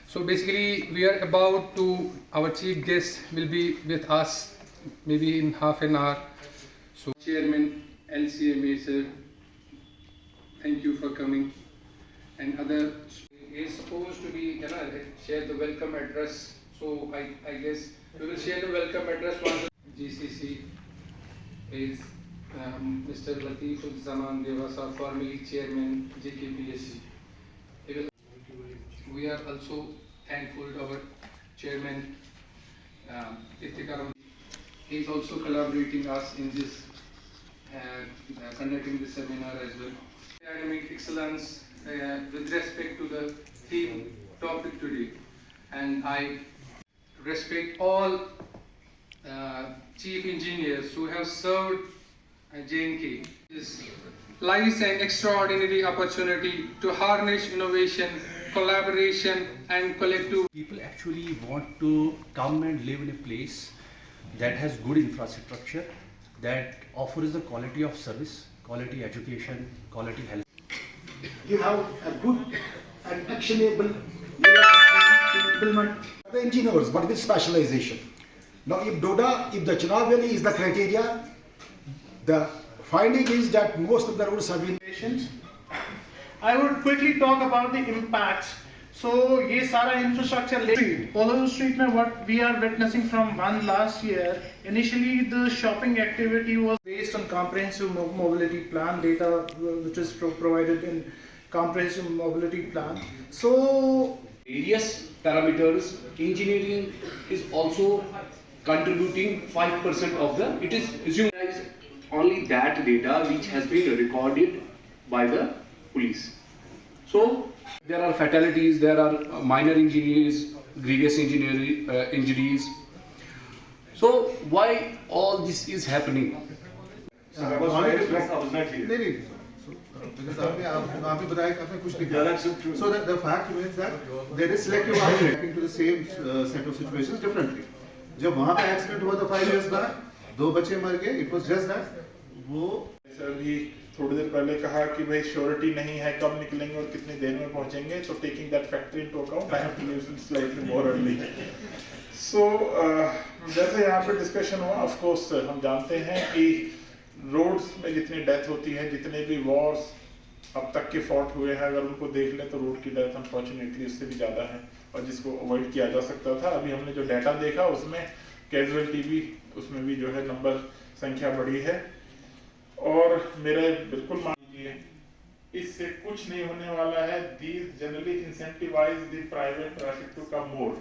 So basically, we are about to, our chief guest will be with us maybe in half an hour. So Chairman LCMA sir, thank you for coming. And other is supposed to be, share the welcome address. So I guess we will share the welcome address once GCC is Mr. Latiful Zaman Devasa, formerly Chairman JKPSC. We are also thankful to our Chairman Iftikaram. He is also collaborating us in this, conducting this seminar as well. Academic excellence with respect to the theme topic today, and I respect all chief engineers who have served JNK. This lies an extraordinary opportunity to harness innovation, collaboration and collective. People actually want to come and live in a place that has good infrastructure, that offers the quality of service, quality education, quality health. You have a good and actionable implement the engineers, but with specialization. Now, if the Chenab Valley is the criteria, the finding is that most of the roads have been. I would quickly talk about the impacts. So, ये सारा infrastructure Polo Street में what we are witnessing from one last year. Initially, the shopping activity was based on comprehensive mobility plan data, which is provided in comprehensive mobility plan. So, various parameters, engineering is also contributing 5% of the. It is assumed only that data which has been recorded by the police. So there are fatalities, there are minor injuries, grievous injuries. So why all this is happening? Because आपने बताया कि आपने कुछ लिखा. So that the fact remains that there is selective reacting to the same set of situations differently. जब वहाँ पे accident हुआ था 5 years back, 2 बच्चे मर गए. It was just that वो सर भी थोड़ी देर पहले कहा कि भाई श्योरिटी नहीं है कब निकलेंगे और कितनी देर में पहुंचेंगे. So taking that factor into account, I have to leave slightly more early. So जैसे यहाँ पे डिस्कशन हुआ, of course हम जानते हैं कि रोड्स में जितनी डेथ होती है, जितने भी वॉर्स अब तक के फॉट हुए हैं, अगर उनको देख लें तो रोड की डेथ अनफॉर्चुनेटली उससे भी ज़्यादा है और जिसको अवॉइड किया जा सकता था. अभी हमने जो डाटा देखा उसमें कैजुअलिटी भी, उसमें भी जो है नंबर संख्या बढ़ी है. और मेरा बिल्कुल मान लीजिए इससे कुछ नहीं होने वाला है. These generally incentivise the private traffic to come more.